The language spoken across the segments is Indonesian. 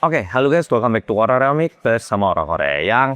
Oke, halo guys, welcome back to Korea Remix bersama orang Korea yang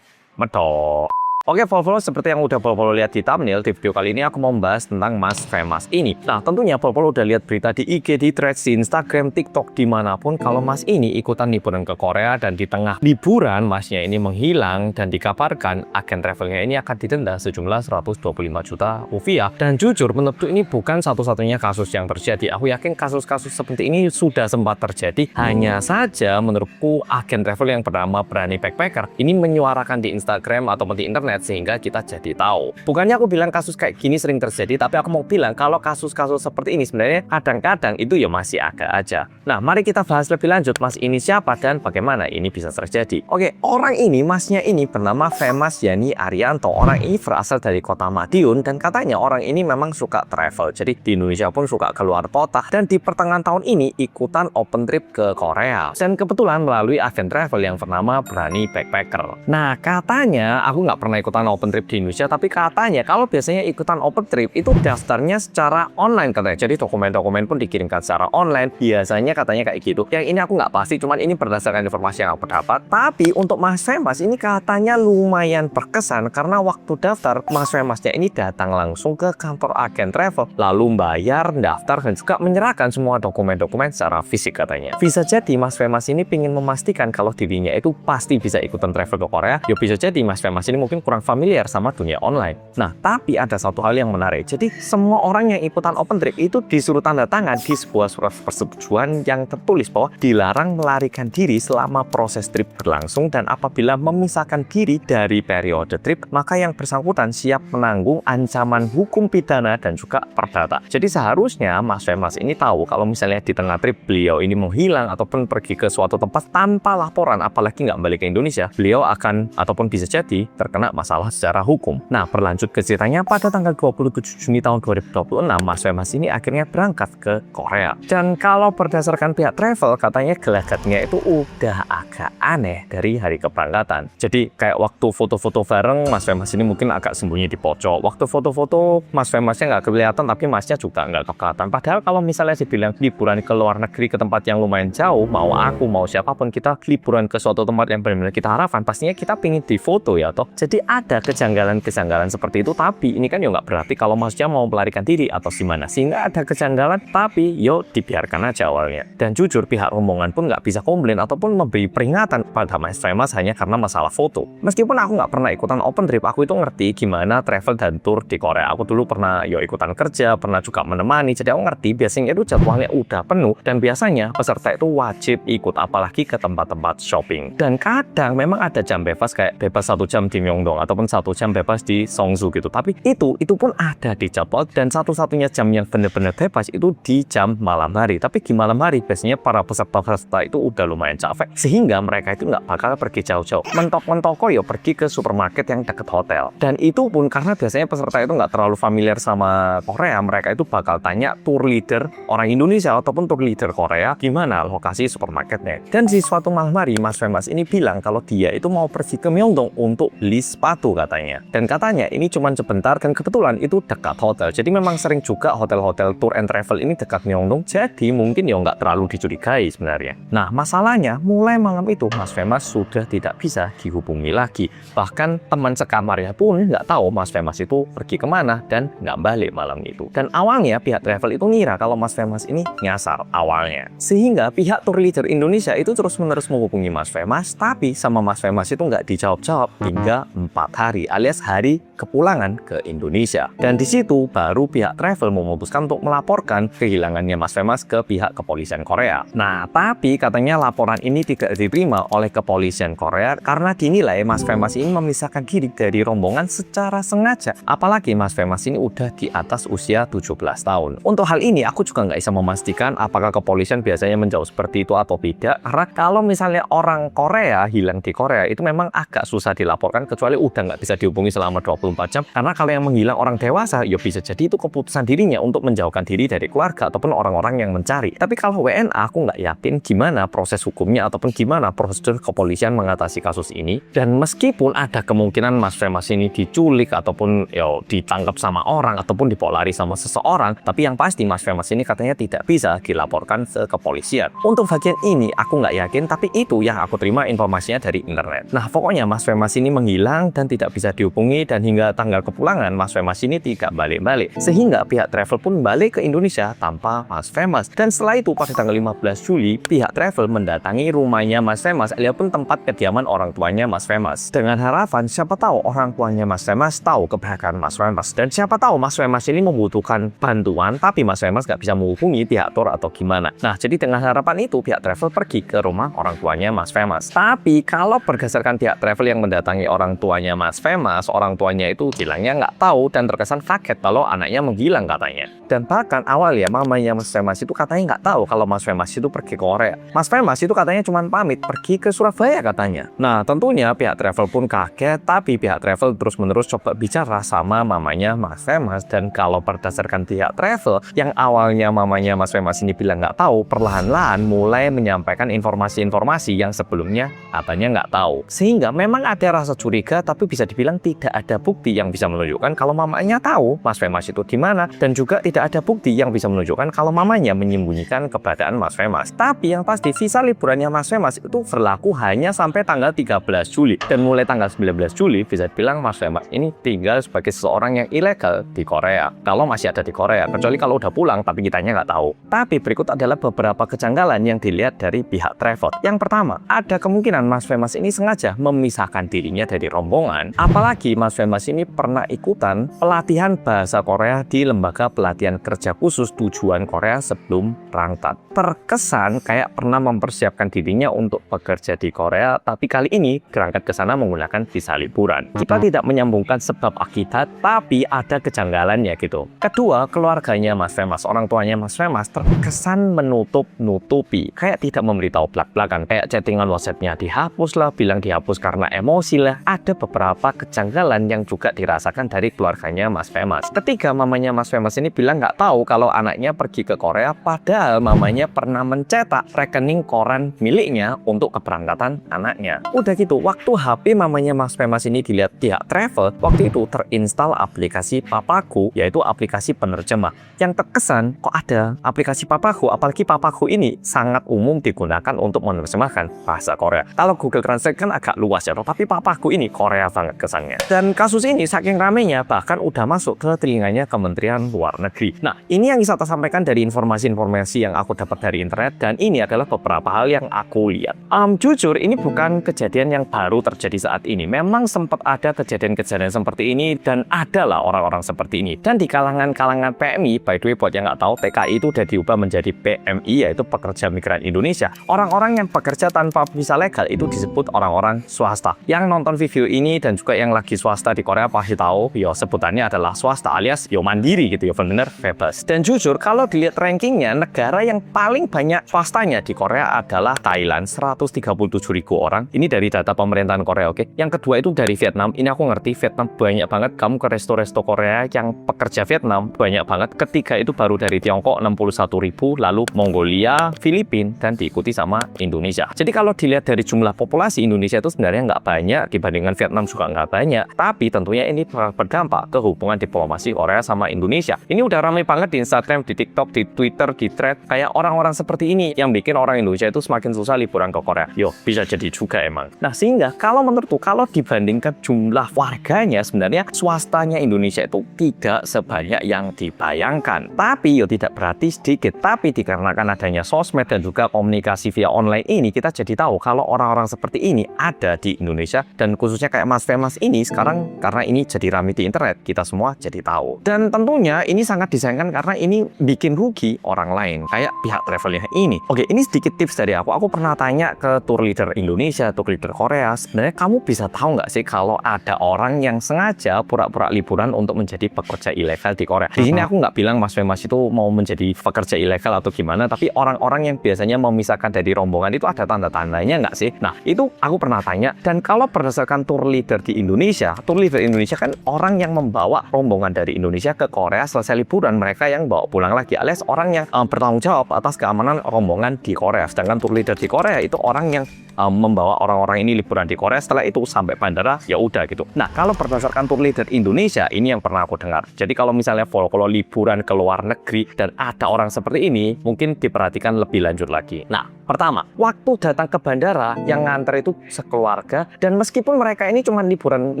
medok. Oke, follow-follow seperti yang udah follow lihat di thumbnail, di video kali ini aku mau membahas tentang Mas Famous ini. Nah, tentunya follow udah lihat berita di IG, di Threads, di Instagram, TikTok, dimanapun kalau Mas ini ikutan liburan ke Korea dan di tengah liburan Masnya ini menghilang dan dikabarkan agen travelnya ini akan didenda sejumlah 125 juta rupiah. Dan jujur, menurutku ini bukan satu-satunya kasus yang terjadi. Aku yakin kasus-kasus seperti ini sudah sempat terjadi. Hanya saja menurutku agen travel yang bernama Berani Backpacker ini menyuarakan di Instagram ataupun di internet sehingga kita jadi tahu. Bukannya aku bilang kasus kayak gini sering terjadi, tapi aku mau bilang kalau kasus-kasus seperti ini sebenarnya kadang-kadang itu ya masih agak aja. Nah, mari kita bahas lebih lanjut Mas ini siapa dan bagaimana ini bisa terjadi. Oke, orang ini, Masnya ini bernama Famous Yani Arianto. Orang ini berasal dari kota Madiun dan katanya orang ini memang suka travel. Jadi di Indonesia pun suka keluar kota dan di pertengahan tahun ini ikutan open trip ke Korea. Dan kebetulan melalui agen travel yang bernama Berani Backpacker. Nah, katanya aku nggak pernah ikutan open trip di Indonesia, tapi katanya kalau biasanya ikutan open trip itu daftarnya secara online katanya. Jadi dokumen-dokumen pun dikirimkan secara online. Biasanya katanya kayak gitu. Yang ini aku nggak pasti, cuman ini berdasarkan informasi yang aku dapat. Tapi untuk Mas Famous ini katanya lumayan berkesan karena waktu daftar Mas Famousnya ini datang langsung ke kantor agen travel, lalu bayar, daftar dan juga menyerahkan semua dokumen-dokumen secara fisik katanya. Bisa jadi Mas Famous ini ingin memastikan kalau dirinya itu pasti bisa ikutan travel ke Korea. Ya bisa jadi Mas Famous ini mungkin kurang familiar sama dunia online. Nah, tapi ada satu hal yang menarik. Jadi, semua orang yang ikutan open trip itu disuruh tanda tangan di sebuah surat persetujuan yang tertulis bahwa dilarang melarikan diri selama proses trip berlangsung dan apabila memisahkan diri dari periode trip, maka yang bersangkutan siap menanggung ancaman hukum pidana dan juga perdata. Jadi, seharusnya Mas Famous ini tahu kalau misalnya di tengah trip beliau ini menghilang ataupun pergi ke suatu tempat tanpa laporan, apalagi nggak balik ke Indonesia, beliau akan ataupun bisa jadi terkena masalah secara hukum. Nah, berlanjut ke ceritanya, pada tanggal 27 Juni tahun 2026, Mas Famous ini akhirnya berangkat ke Korea. Dan kalau berdasarkan pihak travel, katanya gelagatnya itu udah agak aneh dari hari keberangkatan. Jadi, kayak waktu foto-foto bareng, Mas Famous ini mungkin agak sembunyi di pojok. Waktu foto-foto, Mas Famousnya nggak kelihatan, tapi Masnya juga nggak kelihatan. Padahal kalau misalnya dibilang liburan ke luar negeri, ke tempat yang lumayan jauh, mau aku, mau siapapun, kita liburan ke suatu tempat yang benar-benar kita harapkan, pastinya kita pingin difoto ya, toh. Jadi ada kejanggalan-kejanggalan seperti itu, tapi ini kan ya nggak berarti kalau Masnya mau melarikan diri atau gimana. Sehingga ada kejanggalan, tapi yo dibiarkan aja awalnya. Dan jujur pihak rombongan pun nggak bisa komplain ataupun memberi peringatan pada Mas Famous hanya karena masalah foto. Meskipun aku nggak pernah ikutan open trip, aku itu ngerti gimana travel dan tour di Korea. Aku dulu pernah yo ikutan kerja, pernah juga menemani, jadi aku ngerti biasanya itu jadwalnya udah penuh dan biasanya peserta itu wajib ikut apalagi ke tempat-tempat shopping. Dan kadang memang ada jam bebas kayak bebas 1 jam di Myeongdong ataupun 1 jam bebas di Seongsu gitu. Tapi itu pun ada di jadwal dan satu-satunya jam yang benar-benar bebas itu di jam malam hari. Tapi di malam hari biasanya para peserta-peserta itu udah lumayan capek sehingga mereka itu nggak bakal pergi jauh-jauh. Mentok-mentok ya pergi ke supermarket yang deket hotel. Dan itu pun karena biasanya peserta itu nggak terlalu familiar sama Korea, mereka itu bakal tanya tour leader orang Indonesia ataupun tour leader Korea gimana lokasi supermarketnya. Dan di suatu malam hari Mas Famous ini bilang kalau dia itu mau pergi ke Myeongdong untuk beli sepatu katanya. Dan katanya ini cuma sebentar dan kebetulan itu dekat hotel. Jadi memang sering juga hotel-hotel tour and travel ini dekat Myeongdong. Jadi mungkin ya nggak terlalu dicurigai sebenarnya. Nah, masalahnya mulai malam itu Mas Famous sudah tidak bisa dihubungi lagi. Bahkan teman sekamarnya pun nggak tahu Mas Famous itu pergi kemana dan nggak balik malam itu. Dan awalnya pihak travel itu ngira kalau Mas Famous ini nyasar awalnya. Sehingga pihak tour leader Indonesia itu terus-menerus menghubungi Mas Famous, tapi sama Mas Famous itu nggak dijawab-jawab hingga 4 hari alias hari kepulangan ke Indonesia. Dan di situ baru pihak travel memutuskan untuk melaporkan kehilangannya Mas Famous ke pihak kepolisian Korea. Nah, tapi katanya laporan ini tidak diterima oleh kepolisian Korea karena dinilai Mas Famous ini memisahkan diri dari rombongan secara sengaja. Apalagi Mas Famous ini udah di atas usia 17 tahun. Untuk hal ini aku juga nggak bisa memastikan apakah kepolisian biasanya menjawab seperti itu atau tidak. Karena kalau misalnya orang Korea hilang di Korea itu memang agak susah dilaporkan kecuali udah nggak bisa dihubungi selama 24 jam. Karena kalau yang menghilang orang dewasa, ya bisa jadi itu keputusan dirinya untuk menjauhkan diri dari keluarga ataupun orang-orang yang mencari. Tapi kalau WNA, aku nggak yakin gimana proses hukumnya ataupun gimana prosedur kepolisian mengatasi kasus ini. Dan meskipun ada kemungkinan Mas Femas ini diculik ataupun ditangkap sama orang ataupun dibawa lari sama seseorang, tapi yang pasti Mas Femas ini katanya tidak bisa dilaporkan ke kepolisian. Untuk bagian ini aku nggak yakin, tapi itu yang aku terima informasinya dari internet. Nah, pokoknya Mas Femas ini menghilang dan tidak bisa dihubungi, dan hingga tanggal kepulangan Mas Femas ini tidak balik-balik, sehingga pihak travel pun balik ke Indonesia tanpa Mas Femas. Dan setelah itu pada tanggal 15 Juli pihak travel mendatangi rumahnya Mas Femas, ataupun tempat kediaman orang tuanya Mas Femas, dengan harapan siapa tahu orang tuanya Mas Femas tahu keberadaan Mas Femas, dan siapa tahu Mas Femas ini membutuhkan bantuan tapi Mas Femas nggak bisa menghubungi pihak tour atau gimana. Nah, jadi dengan harapan itu pihak travel pergi ke rumah orang tuanya Mas Femas. Tapi kalau berdasarkan pihak travel yang mendatangi orang tuanya Mas Femas, orang tuanya itu bilangnya nggak tahu dan terkesan kaget kalau anaknya menghilang katanya. Dan bahkan awal ya mamanya Mas Femas itu katanya nggak tahu kalau Mas Femas itu pergi ke Korea. Mas Femas itu katanya cuma pamit pergi ke Surabaya katanya. Nah, tentunya pihak travel pun kaget, tapi pihak travel terus-menerus coba bicara sama mamanya Mas Femas. Dan kalau berdasarkan pihak travel yang awalnya mamanya Mas Femas ini bilang nggak tahu, perlahan-lahan mulai menyampaikan informasi-informasi yang sebelumnya abahnya nggak tahu. Sehingga memang ada rasa curiga, tapi bisa dibilang tidak ada bukti yang bisa menunjukkan kalau mamanya tahu Mas Femas itu di mana, dan juga tidak ada bukti yang bisa menunjukkan kalau mamanya menyembunyikan keberadaan Mas Femas. Tapi yang pasti visa liburannya Mas Femas itu berlaku hanya sampai tanggal 13 Juli. Dan mulai tanggal 19 Juli bisa dibilang Mas Femas ini tinggal sebagai seseorang yang ilegal di Korea. Kalau masih ada di Korea, kecuali kalau udah pulang tapi kitanya nggak tahu. Tapi berikut adalah beberapa kejanggalan yang dilihat dari pihak travel. Yang pertama, ada kemungkinan Mas Femas ini sengaja memisahkan dirinya dari rombongan. Apalagi Mas Femas ini pernah ikutan pelatihan bahasa Korea di lembaga pelatihan kerja khusus tujuan Korea sebelum berangkat. Terkesan kayak pernah mempersiapkan dirinya untuk bekerja di Korea, tapi kali ini berangkat ke sana menggunakan visa liburan. Kita tidak menyambungkan sebab akibat, tapi ada kejanggalannya gitu. Kedua, keluarganya Mas Femas, orang tuanya Mas Femas terkesan menutup-nutupi, kayak tidak memberitahu belak-belakan, kayak chattingan WhatsApp-nya dihapus lah, bilang dihapus karena emosi lah. Ada beberapa kejanggalan yang juga dirasakan dari keluarganya Mas Femas. Ketiga, mamanya Mas Femas ini bilang nggak tahu kalau anaknya pergi ke Korea, padahal mamanya pernah mencetak rekening koran miliknya untuk keberangkatan anaknya. Udah gitu, waktu HP mamanya Mas Femas ini dilihat pihak travel, waktu itu terinstal aplikasi Papaku, yaitu aplikasi penerjemah. Yang terkesan kok ada aplikasi Papaku, apalagi Papaku ini sangat umum digunakan untuk menerjemahkan bahasa Korea. Kalau Google Translate kan agak luas ya, tapi Papaku ini Korea banget kesannya. Dan kasus ini saking ramenya bahkan udah masuk ke telinganya Kementerian Luar Negeri. Nah, ini yang bisa saya sampaikan dari informasi-informasi yang aku dapat dari internet, dan ini adalah beberapa hal yang aku lihat. Jujur ini bukan kejadian yang baru terjadi saat ini. Memang sempat ada kejadian-kejadian seperti ini dan adalah orang-orang seperti ini. Dan di kalangan PMI, by the way buat yang nggak tahu, TKI itu udah diubah menjadi PMI, yaitu Pekerja Migran Indonesia. Orang-orang yang bekerja tanpa visa legal itu disebut orang-orang swasta. Yang nonton video ini dan juga yang lagi swasta di Korea pasti tahu, sebutannya adalah swasta alias mandiri gitu ya, benar-benar bebas. Dan jujur kalau dilihat rankingnya, negara yang paling banyak swastanya di Korea adalah Thailand, 137.000 orang. Ini dari data pemerintahan Korea, oke. Yang kedua itu dari Vietnam. Ini aku ngerti, Vietnam banyak banget. Kamu ke resto-resto Korea yang pekerja Vietnam banyak banget. Ketiga itu baru dari Tiongkok 61.000, lalu Mongolia, Filipina, dan diikuti sama Indonesia. Jadi kalau dilihat dari jumlah populasi, Indonesia itu sebenarnya nggak banyak, dibandingkan Vietnam juga nggak banyak. Tapi tentunya ini berdampak ke hubungan diplomasi Korea sama Indonesia. Ini udah ramai banget di Instagram, di TikTok, di Twitter, di thread, kayak orang-orang seperti ini yang bikin orang Indonesia itu semakin susah liburan ke Korea. Bisa jadi juga emang. Nah, sehingga kalau menurutku, kalau dibandingkan jumlah warganya, sebenarnya swastanya Indonesia itu tidak sebanyak yang dibayangkan. Tapi tidak berarti sedikit. Tapi dikarenakan adanya sosmed dan juga komunikasi via online ini, kita jadi tahu kalau orang-orang seperti ini ada di Indonesia, dan khususnya kayak Mas Femas ini sekarang, karena ini jadi ramai di internet, kita semua jadi tahu. Dan tentunya ini sangat disayangkan karena ini bikin rugi orang lain, kayak pihak travelnya ini. Oke, ini sedikit tips dari aku. Aku pernah tanya ke tour leader Indonesia, tour leader Korea, sebenarnya kamu bisa tahu nggak sih kalau ada orang yang sengaja pura-pura liburan untuk menjadi pekerja ilegal di Korea? Di sini aku nggak bilang Mas Femas itu mau menjadi pekerja ilegal atau gimana, tapi orang-orang yang biasanya memisahkan dari rombongan itu ada tanda-tandanya nggak sih? Nah, itu aku pernah tanya, dan kalau berdasarkan tour leader di Indonesia. Tour leader Indonesia kan orang yang membawa rombongan dari Indonesia ke Korea selesai liburan, mereka yang bawa pulang lagi, alias orang yang bertanggung jawab atas keamanan rombongan di Korea. Sedangkan tour leader di Korea itu orang yang membawa orang-orang ini liburan di Korea, setelah itu sampai bandara ya udah gitu. Nah, kalau berdasarkan tour leader Indonesia, ini yang pernah aku dengar. Jadi kalau misalnya kalau liburan ke luar negeri dan ada orang seperti ini, mungkin diperhatikan lebih lanjut lagi. Nah, pertama, waktu datang ke bandara yang nganter itu sekeluarga, dan meskipun mereka ini cuma liburan 5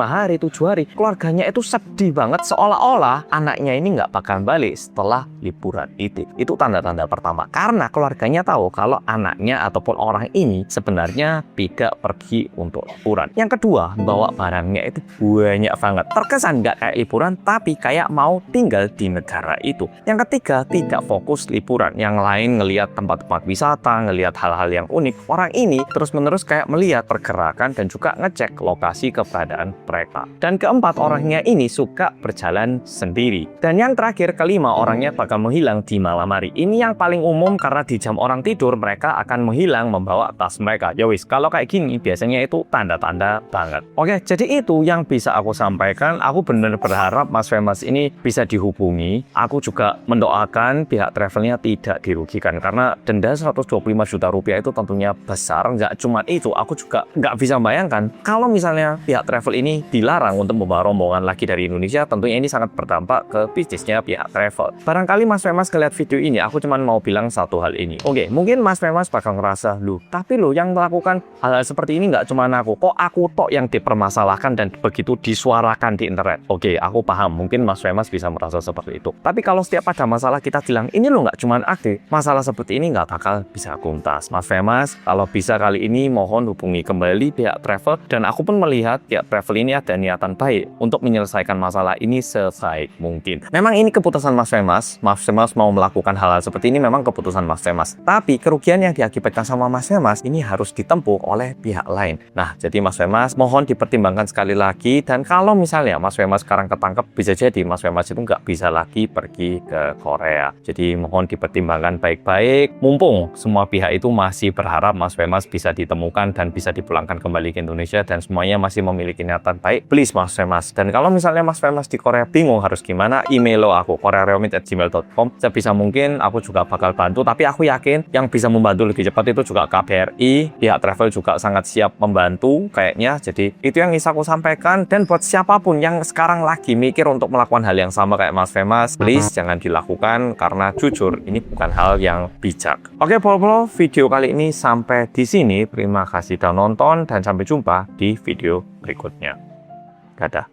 hari, 7 hari, keluarganya itu sedih banget seolah-olah anaknya ini nggak bakal balik setelah liburan itu. Itu tanda-tanda pertama, karena keluarganya tahu kalau anaknya ataupun orang ini sebenarnya tidak pergi untuk liburan. Yang kedua, bawa barangnya itu banyak banget. Terkesan nggak kayak liburan, tapi kayak mau tinggal di negara itu. Yang ketiga, tidak fokus liburan. Yang lain ngelihat tempat-tempat wisata, ngelihat hal-hal yang unik. Orang ini terus-menerus kayak melihat pergerakan dan juga ngecek lokasi keberadaan mereka. Dan keempat, orangnya ini suka berjalan sendiri. Dan yang terakhir, kelima, orangnya bakal menghilang di malam hari. Ini yang paling umum karena di jam orang tidur mereka akan menghilang membawa tas mereka. Ya wis, kalau kayak gini biasanya itu tanda-tanda banget. Oke, jadi itu yang bisa aku sampaikan. Aku benar-benar berharap Mas Famous ini bisa dihubungi. Aku juga mendoakan pihak travelnya tidak dirugikan, karena denda 125 juta rupiah itu tentunya besar. Nggak cuma itu, aku juga nggak bisa bayangkan kalau misalnya pihak travel ini dilarang untuk membawa rombongan lagi dari Indonesia, tentunya ini sangat berdampak ke bisnisnya pihak travel. Barangkali Mas Famous ngeliat video ini, aku cuma mau bilang satu hal ini. Oke, mungkin Mas Famous bakal ngerasa, tapi yang melakukan hal-hal seperti ini nggak cuma aku, kok aku tok yang dipermasalahkan dan begitu disuarakan di internet. Oke, aku paham, mungkin Mas Famous bisa merasa seperti itu. Tapi kalau setiap ada masalah kita bilang, ini loh nggak cuma aku, masalah seperti ini nggak bakal bisa tuntas. Mas Famous, kalau bisa kali ini mohon hubungi kembali pihak travel, dan aku pun melihat pihak travel ini ada niatan baik untuk menyelesaikan masalah ini sebaik mungkin. Memang ini keputusan Mas Famous mau melakukan hal-hal seperti ini, memang keputusan Mas Famous. Tapi kerugian yang diakibatkan sama Mas Famous ini harus ditempuh oleh pihak lain. Nah, jadi Mas Famous mohon dipertimbangkan sekali lagi, dan kalau misalnya Mas Famous sekarang ketangkep, bisa jadi Mas Famous itu nggak bisa lagi pergi ke Korea. Jadi mohon dipertimbangkan baik-baik, mumpung semua pihak itu masih berharap Mas Famous bisa ditemukan dan bisa dipulangkan kembali ke Indonesia, dan semuanya masih memiliki niatan baik. Please Mas Famous. Dan kalau misalnya Mas Famous di Korea bingung harus gimana, email lo aku, koreareomit@gmail.com. Sebisa mungkin aku juga bakal bantu, tapi aku yakin yang bisa membantu lebih cepat itu juga KBRI, pihak travel juga sangat siap membantu kayaknya. Jadi itu yang bisa aku sampaikan, dan buat siapapun yang sekarang lagi mikir untuk melakukan hal yang sama kayak Mas Famous, please jangan dilakukan, karena jujur ini bukan hal yang bijak. Oke, Polo, video kali ini sampai di sini. Terima kasih sudah nonton dan sampai jumpa di video berikutnya. Dadah.